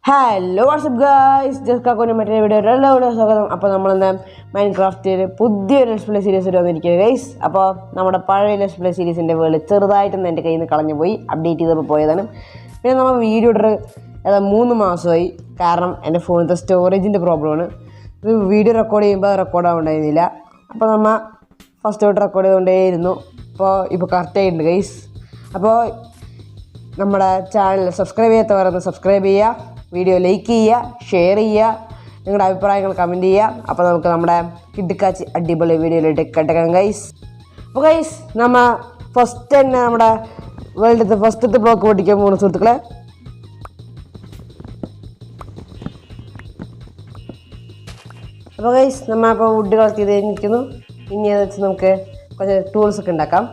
Hello WhatsApp guys, ജസ്കാക്കോൻ്റെ മറ്റൊരു video സ്വാഗതം. അപ്പോൾ നമ്മളെന്താ മൈൻക്രാഫ്റ്റിൽ പുതിയൊരു ലെറ്റ്സ് പ്ലേ സീരീസ് വന്നിരിക്കുന്നത് ഗൈസ്. അപ്പോൾ നമ്മുടെ പഴയ ലെറ്റ്സ് പ്ലേ സീരീസിൻ്റെ വേൾഡ് ചെറുതായിട്ടൊന്നും എൻ്റെ കയ്യിൽ നിന്ന് കളഞ്ഞു പോയി, അപ്ഡേറ്റ് ചെയ്തപ്പോൾ പോയതാണ്. പിന്നെ നമ്മൾ വീഡിയോ ഇട്ട് 3 മാസമായി, കാരണം എൻ്റെ ഫോണിലത്തെ സ്റ്റോറേജിൻ്റെ പ്രോബ്ലമാണ്. ഇത് വീഡിയോ റെക്കോർഡ് ചെയ്യുമ്പോൾ റെക്കോർഡാവുണ്ടായിരുന്നില്ല. അപ്പോൾ നമ്മൾ ഫസ്റ്റ് തൊട്ട് റെക്കോർഡ് ചെയ്തുകൊണ്ടേയിരുന്നു. ഇപ്പോൾ കറക്റ്റായിട്ടുണ്ട് ഗൈസ്. അപ്പോൾ നമ്മുടെ ചാനൽ സബ്സ്ക്രൈബ് ചെയ്യാത്തവരൊന്ന് സബ്സ്ക്രൈബ് ചെയ്യുക, വീഡിയോ ലൈക്ക് ചെയ്യുക, ഷെയർ ചെയ്യുക, നിങ്ങളുടെ അഭിപ്രായങ്ങൾ കമൻറ്റ് ചെയ്യുക. അപ്പോൾ നമുക്ക് നമ്മുടെ കിടുക്കാച്ചി അടിപൊളി വീഡിയോയിലോട്ട് കേട്ടേക്കാം ഗൈസ്. അപ്പോൾ ഗൈസ്, നമ്മൾ ഫസ്റ്റ് തന്നെ നമ്മുടെ വേൾഡിലത്തെ ഫസ്റ്റത്തെ ബ്ലോക്ക് പൊട്ടിക്കാൻ പോകുന്ന സുഹൃത്തുക്കളെ. അപ്പോൾ ഗൈസ്, നമ്മൾ ഇപ്പോൾ വുഡ് കളക്ട് ചെയ്ത് കഴിഞ്ഞിരിക്കുന്നു. ഇനി അത് വെച്ച് നമുക്ക് കുറച്ച് ടൂൾസൊക്കെ ഉണ്ടാക്കാം.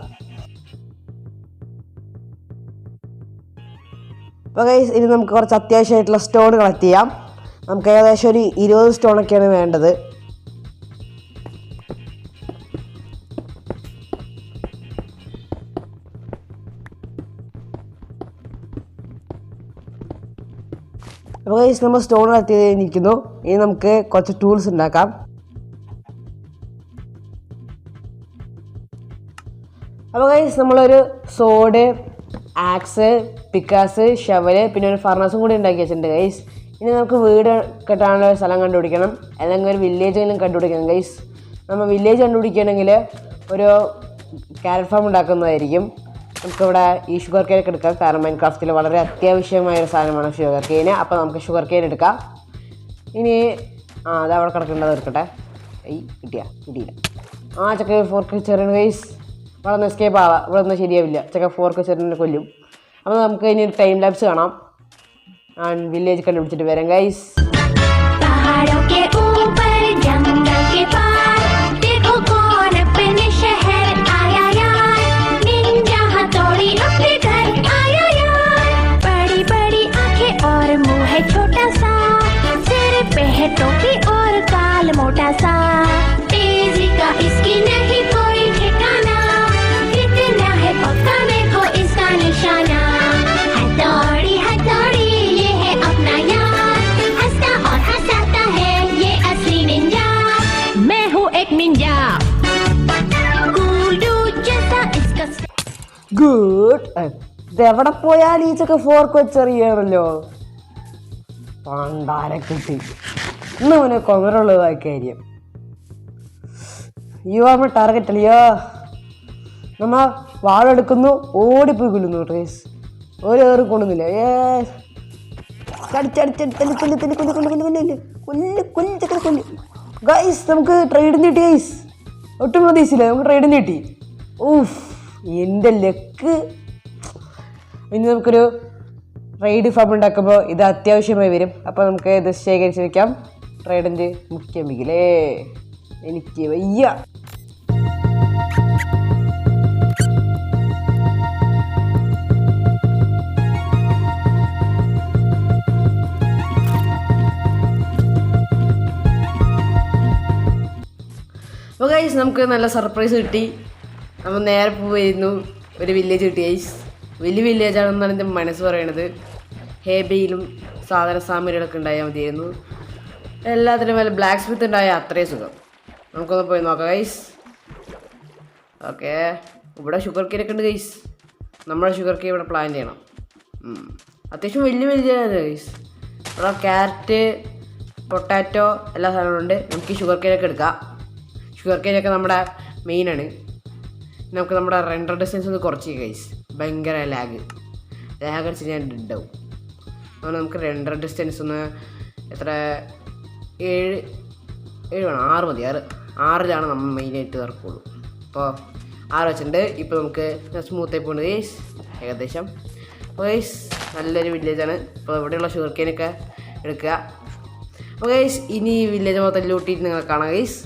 അപ്പോൾ ഗൈസ്, ഇനി നമുക്ക് കുറച്ച് അത്യാവശ്യമായിട്ടുള്ള സ്റ്റോൺ കളക്ട് ചെയ്യാം. നമുക്ക് ഏകദേശം ഒരു 20 സ്റ്റോണൊക്കെയാണ് വേണ്ടത്. അപ്പോൾ ഗൈസ്, നമ്മൾ സ്റ്റോൺ കളക്ട് ചെയ്ത് കഴിഞ്ഞിരിക്കുന്നു. ഇനി നമുക്ക് കുറച്ച് ടൂൾസ് ഉണ്ടാക്കാം. അപ്പോൾ ഗൈസ്, നമ്മളൊരു സോഡ്, ആക്സ്, പിക്കാസ്, ഷവല്, പിന്നെ ഒരു ഫർണസും കൂടി ഉണ്ടാക്കി വെച്ചിട്ടുണ്ട് ഗൈസ്. ഇനി നമുക്ക് വീട് കെട്ടാനുള്ള ഒരു സ്ഥലം കണ്ടുപിടിക്കണം, അല്ലെങ്കിൽ ഒരു വില്ലേജെങ്കിലും കണ്ടുപിടിക്കണം ഗൈസ്. നമ്മൾ വില്ലേജ് കണ്ടുപിടിക്കുകയാണെങ്കിൽ ഒരു ക്യാരറ്റ് ഫാം ഉണ്ടാക്കുന്നതായിരിക്കും. നമുക്കിവിടെ ഈ ഷുഗർ കെയിനൊക്കെ എടുക്കാം, കാരണം മൈൻക്രാഫ്റ്റിൽ വളരെ അത്യാവശ്യമായൊരു സാധനമാണ് ഷുഗർ കെയിന്. അപ്പോൾ നമുക്ക് ഷുഗർ കെയിൻ എടുക്കാം. ഇനി അത് അവിടെ കിടക്കേണ്ടത് എടുക്കട്ടെ. കിട്ടിയില്ല. ചക്ക ഫോർക്ക് ചെറിയ ഗൈസ്. ഇവിടെ നിന്ന് എസ്കേപ്പ് ആവാം, ഇവിടെ നിന്ന് ശരിയാവില്ല. ചക്ക ഫോർക്ക് ചെറിയ കൊല്ലും. അപ്പോൾ നമുക്ക് ഇനി ഒരു ടൈം ലാപ്സ് കാണാം. വില്ലേജ് കണ്ടുപിടിച്ചിട്ട് വരാം ഗൈസ്. ഗുഡ്. ഇതെവിടെ പോയാലും ഈ ചക്ക ഫോർക്ക് വെച്ചറിയാണല്ലോ. പണ്ടാരെ കിട്ടി. ഇന്ന് അവന് കൊമറുള്ളതായ കാര്യം. യുവാമ ടാർഗറ്റ് അല്ലയോ. നമ്മ വാളെടുക്കുന്നു, ഓടിപ്പോയി കൊല്ലുന്നു ട്രേസ്. ഓരോ കൊള്ളുന്നില്ല. ഗൈസ്, നമുക്ക് ട്രേഡിന് കിട്ടി ഗൈസ്. ഒട്ടും പ്രതീക്ഷിച്ചില്ല, നമുക്ക് ട്രേഡിന് കിട്ടി. ഊഫ്, എൻ്റെ ലക്ക്. ഇനി നമുക്കൊരു ട്രേഡ് ഫാം ഉണ്ടാക്കുമ്പോൾ ഇത് അത്യാവശ്യമായി വരും. അപ്പോൾ നമുക്ക് ഇത് ശേഖരിച്ച് വയ്ക്കാം. ട്രേഡിൻ്റെ മുഖ്യം മികിലേ, എനിക്ക് വയ്യ. അപ്പോൾ ഗൈസ്, നമുക്ക് നല്ല സർപ്രൈസ് കിട്ടി. നമ്മൾ നേരെ പോയിരുന്നു, ഒരു വില്ലേജ് കിട്ടി ഗൈസ്. വലിയ വില്ലേജാണെന്നാണ് എൻ്റെ മനസ്സ് പറയണത്. ഹേബയിലും സാധന സാമഗ്രികളൊക്കെ ഉണ്ടായാൽ മതിയായിരുന്നു. എല്ലാത്തിനും വല്ല ബ്ലാക്ക് സ്മിത്ത് ഉണ്ടായാൽ അത്രയും സുഖം. നമുക്കൊന്ന് പോയി നോക്കാം ഗൈസ്. ഓക്കെ, ഇവിടെ ഷുഗർ കെയിനൊക്കെ ഉണ്ട് ഗൈസ്. നമ്മുടെ ഷുഗർ കെയിൻ ഇവിടെ പ്ലാൻ ചെയ്യണം. അത്യാവശ്യം വലിയ വില്ലേജാണ് ഗൈസ്. ഇവിടെ ക്യാരറ്റ്, പൊട്ടാറ്റോ എല്ലാ സാധനവും ഉണ്ട്. നമുക്ക് ഈ ഷുഗർ കെയിനൊക്കെ എടുക്കാം. ഷുഗർ കെയിനൊക്കെ നമ്മുടെ മെയിനാണ്. നമുക്ക് നമ്മുടെ റെൻഡർ ഡിസ്റ്റൻസ് ഒന്ന് കുറച്ച് ഗൈസ്. ഭയങ്കര ലാഗ് അടിച്ച് ഞാൻ ഉണ്ടാവും. അതുകൊണ്ട് നമുക്ക് റെൻഡർ ഡിസ്റ്റൻസ് ഒന്ന് എത്ര 7 വേണം, 6 മതി. 6ലാണ് നമ്മൾ മെയിനായിട്ട് ഇറക്കുള്ളൂ. അപ്പോൾ 6 വെച്ചിട്ടുണ്ട്. ഇപ്പോൾ നമുക്ക് സ്മൂത്തായി പോകുന്നത് ഗൈസ് ഏകദേശം. അപ്പോൾ ഗൈസ്, നല്ലൊരു വില്ലേജാണ്. അപ്പോൾ ഇവിടെയുള്ള ഷുഗർ കെയിനൊക്കെ എടുക്കുക. അപ്പോൾ ഗൈസ്, ഇനി ഈ വില്ലേജ് മൊത്തം ലൂട്ടിയിട്ട് നിങ്ങൾ കാണാം ഗൈസ്.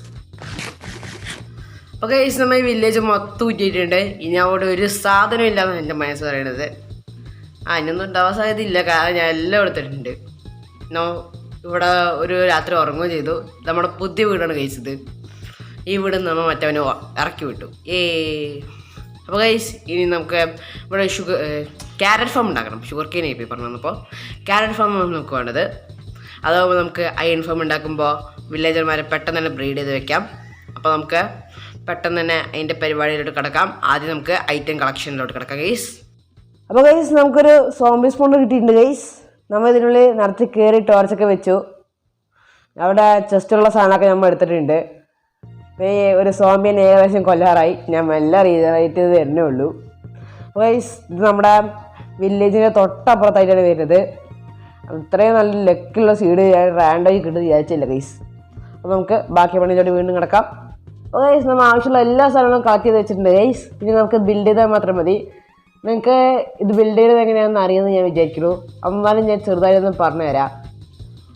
അപ്പോൾ ഗൈസ്, നമ്മൾ ഈ വില്ലേജ് മൊത്തം ഊറ്റിയിട്ടുണ്ട്. ഇനി അവിടെ ഒരു സാധനം ഇല്ലാന്നാണ് എൻ്റെ മനസ്സ് പറയണത്. അതിനൊന്നും ഉണ്ടാവാൻ സാധ്യതയില്ല, കാരണം ഞാൻ എല്ലാം എടുത്തിട്ടുണ്ട്. ഇവിടെ ഒരു രാത്രി ഉറങ്ങുകയും ചെയ്തു. നമ്മുടെ പുതിയ വീടാണ് ഗൈസ് ഇത്. ഈ വീട് നമ്മൾ മറ്റവനെ ഇറക്കി വിട്ടു. അപ്പോൾ ഗൈസ്, ഇനി നമുക്ക് ഇവിടെ ക്യാരറ്റ് ഫാം ഉണ്ടാക്കണം. ഷുഗർ കെയിൻ ആയി പോയി പറഞ്ഞു വന്നപ്പോൾ ക്യാരറ്റ് ഫാം നമുക്ക് വേണ്ടത്. അതാകുമ്പോൾ നമുക്ക് അയൺ ഫാം ഉണ്ടാക്കുമ്പോൾ വില്ലേജർമാരെ പെട്ടെന്ന് തന്നെ ബ്രീഡ് ചെയ്ത് വെക്കാം. അപ്പോൾ നമുക്ക് പെട്ടെന്ന് തന്നെ അതിൻ്റെ പരിപാടിയിലോട്ട് കിടക്കാം. ആദ്യം നമുക്ക് ഐറ്റം കളക്ഷനിലോട്ട് കിടക്കാം ഗൈസ്. അപ്പോൾ ഗൈസ് നമുക്കൊരു സോംബി സ്പൂൺ കിട്ടിയിട്ടുണ്ട് ഗൈസ്. നമ്മൾ ഇതിനുള്ളിൽ നിറച്ച് കയറി ടോർച്ചൊക്കെ വെച്ചു. അവിടെ ചെസ്റ്റുള്ള സാധനമൊക്കെ നമ്മൾ എടുത്തിട്ടുണ്ട്. ഒരു സോംബിയൻ ഏകദേശം കൊല്ലാറായി. ഞാൻ മെല്ലെ റീജനറേറ്റ് ചെയ്ത് തരുന്നേ ഉള്ളൂ. അപ്പോൾ ഗൈസ് ഇത് നമ്മുടെ വില്ലേജിൻ്റെ തൊട്ടപ്പുറത്തായിട്ടാണ് വരുന്നത്. അത്രയും നല്ല ലക്കുള്ള സീഡ് ഞാൻ റാൻഡായി കിട്ടുന്നത് വിചാരിച്ചില്ല ഗൈസ്. അപ്പോൾ നമുക്ക് ബാക്കി പണിയിലോട്ട് വീണ്ടും കിടക്കാം. അപ്പോൾ ഗൈസ് നമ്മൾ ആവശ്യമുള്ള എല്ലാ സാധനങ്ങളും കളക്ട് ചെയ്ത് വെച്ചിട്ടുണ്ട് ഗൈസ്. ഇനി നമുക്ക് ബിൽഡ് ചെയ്താൽ മാത്രം മതി. നിങ്ങൾക്ക് ഇത് ബിൽഡ് ചെയ്തത് എങ്ങനെയാണെന്ന് അറിയുമെന്ന് ഞാൻ വിചാരിക്കുന്നു. എന്നാലും ഞാൻ ചെറുതായിട്ടൊന്ന് പറഞ്ഞു തരാം.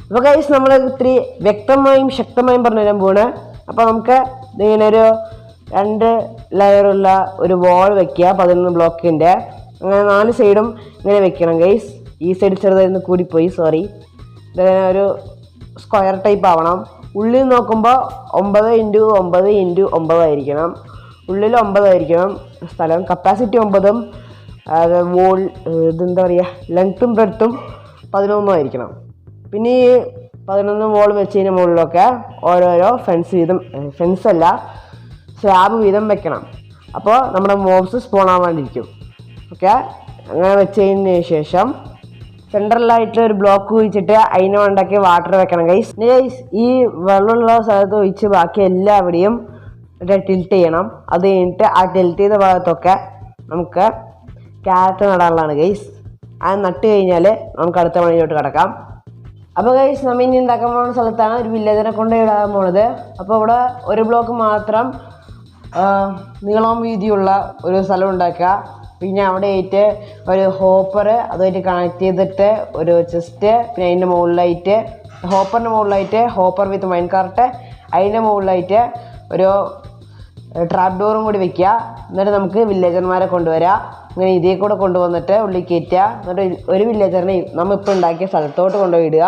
അപ്പോൾ ഗൈസ് നമ്മൾ ഇത്തിരി വ്യക്തമായും ശക്തമായും പറഞ്ഞു തരാൻ പോവാണ്. അപ്പോൾ നമുക്ക് ഇങ്ങനെ ഒരു 2 ലെയറുള്ള ഒരു വാൾ വെക്കുക 11 ബ്ലോക്കിൻ്റെ. അങ്ങനെ 4 സൈഡും ഇങ്ങനെ വെക്കണം ഗൈസ്. ഈ സൈഡ് ചെറുതായിരുന്നു കൂടിപ്പോയി, സോറി. ഇതിങ്ങനെ ഒരു സ്ക്വയർ ടൈപ്പ് ആവണം. ഉള്ളിൽ നോക്കുമ്പോൾ 9x9x9 ആയിരിക്കണം. ഉള്ളിൽ 9 ആയിരിക്കണം സ്ഥലം. കപ്പാസിറ്റി 9ഉം വോൾ ഇതെന്താ പറയുക ലെങ്ത്തും ബ്രെഡ്ത്തും 11 ആയിരിക്കണം. പിന്നെ ഈ 11 വോൾ വെച്ചതിന് മുകളിലൊക്കെ ഓരോരോ ഫെൻസല്ല സ്ലാബ് വീതം വെക്കണം. അപ്പോൾ നമ്മുടെ മോബ്സ് സ്പോൺ ആവാണ്ടിരിക്കും. ഓക്കെ, അങ്ങനെ വെച്ചതിന് ശേഷം സെൻട്രലായിട്ട് ഒരു ബ്ലോക്ക് കുഴിച്ചിട്ട് അതിനെ ഉണ്ടാക്കി വാട്ടർ വെക്കണം ഗൈസ്. ഈ വെള്ളമുള്ള സ്ഥലത്ത് ഒഴിച്ച് ബാക്കി എല്ലാവിടെയും ടിൽറ്റ് ചെയ്യണം. അത് കഴിഞ്ഞിട്ട് ആ ടിൽറ്റ് ചെയ്ത ഭാഗത്തൊക്കെ നമുക്ക് ക്യാരറ്റ് നടാനുള്ളതാണ് ഗൈസ്. അത് നട്ട് കഴിഞ്ഞാൽ നമുക്ക് അടുത്ത പണിയിലോട്ട് കിടക്കാം. അപ്പോൾ ഗൈസ് നമ്മൾ ഇനി ഉണ്ടാക്കാൻ പോകുന്ന സ്ഥലത്താണ് ഒരു വില്ലേജറെ കൊണ്ട് ഇടാൻ പോണത്. അപ്പോൾ ഇവിടെ ഒരു ബ്ലോക്ക് മാത്രം നീളവും വീതിയുള്ള ഒരു സ്ഥലം ഉണ്ടാക്കുക. പിന്നെ അവിടെ ആയിട്ട് ഒരു ഹോപ്പർ അതുമായിട്ട് കണക്ട് ചെയ്തിട്ട് ഒരു ചെസ്റ്റ്, പിന്നെ അതിൻ്റെ മുകളിലായിട്ട് ഹോപ്പറിൻ്റെ മുകളിലായിട്ട് ഹോപ്പർ വിത്ത് മൈൻ കാർട്ട്, അതിൻ്റെ മുകളിലായിട്ട് ഒരു ട്രാപ്പ് ഡോറും കൂടി വെക്കുക. എന്നിട്ട് നമുക്ക് വില്ലേജർമാരെ കൊണ്ടുവരാം. അങ്ങനെ ഇതേ കൂടെ കൊണ്ടുവന്നിട്ട് ഉള്ളിൽ കയറ്റുക. എന്നിട്ട് ഒരു വില്ലേജറിനെ നമ്മൾ ഇപ്പോൾ ഉണ്ടാക്കിയ സ്ഥലത്തോട്ട് കൊണ്ടുപോയി ഇടുക.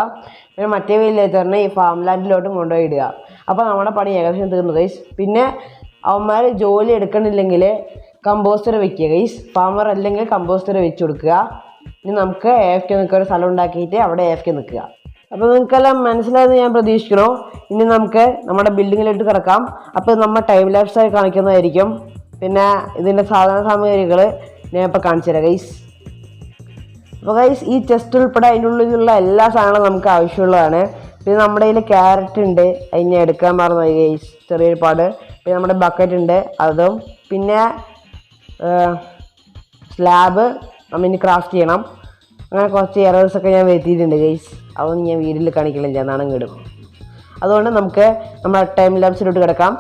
പിന്നെ മറ്റേ വില്ലേജറിനെ ഈ ഫാം ലാൻഡിലോട്ടും കൊണ്ടുപോയി ഇടുക. അപ്പോൾ നമ്മുടെ പണി ഏകദേശം തീർന്നു ഗൈസ്. പിന്നെ അവന്മാർ ജോലി എടുക്കണില്ലെങ്കിൽ കമ്പോസ്റ്റർ വെക്കുക ഗൈസ്. ഫാമർ അല്ലെങ്കിൽ കമ്പോസ്റ്റർ വെച്ച് കൊടുക്കുക. ഇനി നമുക്ക് AFK നിൽക്കുക ഒരു സ്ഥലം ഉണ്ടാക്കിയിട്ട് അവിടെ AFK നിൽക്കുക. അപ്പോൾ നിങ്ങൾക്കെല്ലാം മനസ്സിലായെന്ന് ഞാൻ പ്രതീക്ഷിക്കണോ? ഇനി നമുക്ക് നമ്മുടെ ബിൽഡിങ്ങിലോട്ട് കിടക്കാം. അപ്പോൾ നമ്മൾ ടൈം ലാപ്സായി കാണിക്കുന്നതായിരിക്കും. പിന്നെ ഇതിൻ്റെ സാധന സാമഗ്രികൾ ഞാൻ ഇപ്പോൾ കാണിച്ചു തരാം ഗൈസ്. അപ്പോൾ ഗൈസ് ഈ ചെസ്റ്റ് ഉൾപ്പെടെ അതിൻ്റെ ഉള്ളിലുള്ള എല്ലാ സാധനങ്ങളും നമുക്ക് ആവശ്യമുള്ളതാണ്. പിന്നെ നമ്മുടെ കയ്യിൽ ക്യാരറ്റ് ഉണ്ട്, അതിനെ എടുക്കാൻ മറന്നുപോയി ഗൈസ്, ചെറിയൊരു പാട്. പിന്നെ നമ്മുടെ ബക്കറ്റ് ഉണ്ട്, അതും. പിന്നെ സ്ലാബ് നമ്മൾ ഇനി ക്രാഫ്റ്റ് ചെയ്യണം. അങ്ങനെ കുറച്ച് എറേഴ്സൊക്കെ ഞാൻ വരുത്തിയിട്ടുണ്ട് ഗൈസ്. അതൊന്നും ഞാൻ വീട്ടിൽ കാണിക്കില്ല, നാണം കിടും. അതുകൊണ്ട് നമുക്ക് നമ്മുടെ ടൈം ലാപ്സിലോട്ട് കിടക്കാം.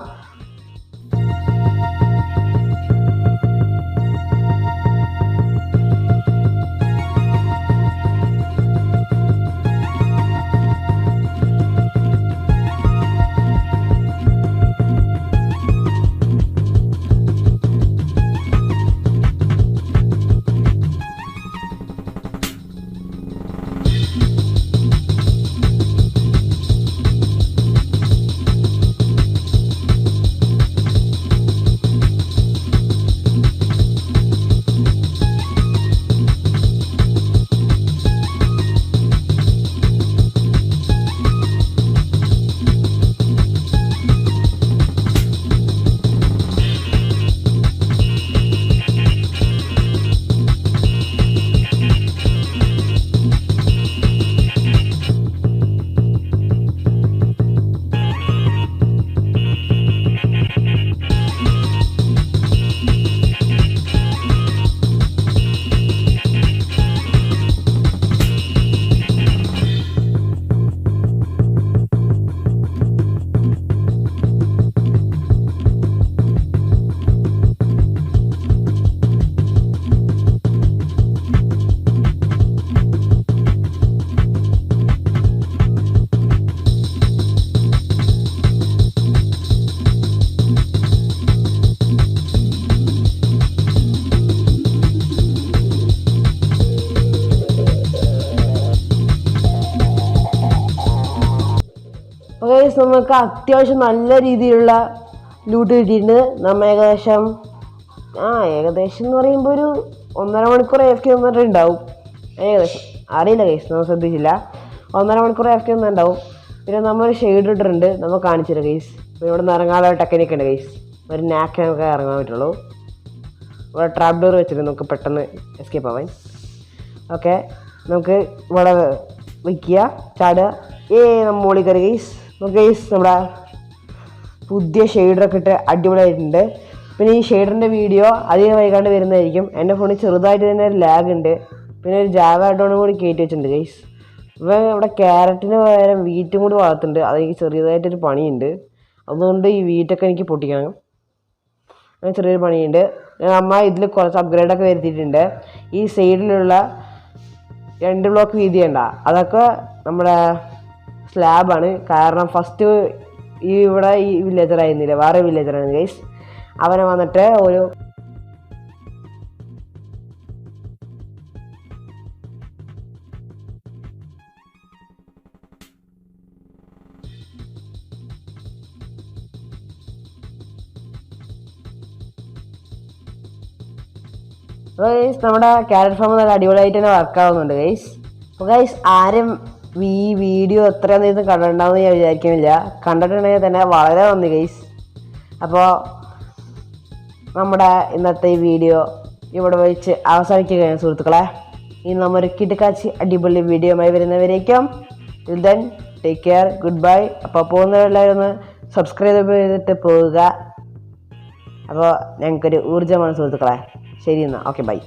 നമുക്ക് അത്യാവശ്യം നല്ല രീതിയിലുള്ള ലൂട്ട് കിട്ടിയിട്ടുണ്ട്. നമ്മൾ ഏകദേശം എന്ന് പറയുമ്പോൾ ഒരു 1.5 മണിക്കൂർ AFK നിന്നിട്ടുണ്ടാവും ഏകദേശം. അറിയില്ല ഗൈസ്, നമ്മൾ ശ്രദ്ധിച്ചില്ല. 1.5 മണിക്കൂർ AFK നിന്നുണ്ടാവും. പിന്നെ നമ്മൾ ഷെയ്ഡ് ഇട്ടിട്ടുണ്ട്, നമ്മൾ കാണിച്ചില്ല ഗൈസ്. പിന്നെ ഇവിടെ നിന്ന് ഇറങ്ങാനുള്ള ടെക്നിക്ക് ഉണ്ട് ഗൈസ്. ഒരു നാക്ക് നമുക്ക് ഇറങ്ങാൻ പറ്റുള്ളൂ. ഇവിടെ ട്രാപ്പ് ഡോർ വെച്ചിട്ട് നമുക്ക് പെട്ടെന്ന് എസ്കേപ്പ് ആവാൻ. ഓക്കെ, നമുക്ക് ഇവിടെ വയ്ക്കുക, ചാടുക. നമ്മൾ മുകളിൽ കയറി ഗൈസ്. നമുക്ക് ഗൈസ് നമ്മുടെ പുതിയ ഷെയ്ഡറൊക്കെ ഇട്ട് അടിപൊളിയായിട്ടുണ്ട്. പിന്നെ ഈ ഷെയ്ഡറിൻ്റെ വീഡിയോ അധികം വൈകാണ്ട് വരുന്നതായിരിക്കും. എൻ്റെ ഫോണിൽ ചെറുതായിട്ട് തന്നെ ഒരു ലാഗ് ഉണ്ട്. പിന്നെ ഒരു ജാവ ആഡോണും കൂടി കയറ്റി വെച്ചിട്ടുണ്ട് ഗൈസ്. ഇപ്പം ഇവിടെ ക്യാരറ്റിന് പകരം വീറ്റും കൂടി വളർത്തുന്നുണ്ട്. അതെനിക്ക് ചെറിയതായിട്ടൊരു പണിയുണ്ട്. അതുകൊണ്ട് ഈ വീറ്റൊക്കെ എനിക്ക് പൊട്ടിക്കണം. അങ്ങനെ ചെറിയൊരു പണിയുണ്ട്. അമ്മ ഇതിൽ കുറച്ച് അപ്ഗ്രേഡൊക്കെ വരുത്തിയിട്ടുണ്ട്. ഈ സൈഡിലുള്ള 2 ബ്ലോക്ക് വീതി വേണ്ട, അതൊക്കെ നമ്മുടെ സ്ലാബാണ്. കാരണം ഫസ്റ്റ് ഇവിടെ ഈ വില്ലേജറായിരുന്നില്ല, വേറെ വില്ലേജറായിരുന്നു ഗൈസ്. അവനെ വന്നിട്ട് ഒരു നമ്മുടെ ക്യാരറ്റ് ഫാം നല്ല അടിപൊളിയായിട്ട് തന്നെ വർക്കാവുന്നുണ്ട് ഗൈസ്. അപ്പോൾ ഗൈസ് ആരും ഈ വീഡിയോ എത്രയും നേരം കണ്ടിട്ടുണ്ടാവുമെന്ന് ഞാൻ വിചാരിക്കുന്നില്ല. കണ്ടിട്ടുണ്ടെങ്കിൽ തന്നെ വളരെ നന്ദി ഗൈസ്. അപ്പോൾ നമ്മുടെ ഇന്നത്തെ ഈ വീഡിയോ ഇവിടെ വെച്ച് അവസാനിക്കുകയാണ് സുഹൃത്തുക്കളെ. ഇനി നമ്മൾ കിടക്കാച്ചി അടിപൊളി വീഡിയോയുമായി വരുന്നവരേക്കും then take care, goodbye. അപ്പോൾ പോകുന്നവരെല്ലാവരും ഒന്ന് സബ്സ്ക്രൈബ് ചെയ്തിട്ട് പോവുക. അപ്പോൾ ഞങ്ങൾക്കൊരു ഊർജ്ജമാണ് സുഹൃത്തുക്കളെ. ശരി എന്നാൽ, ഓക്കെ, ബൈ.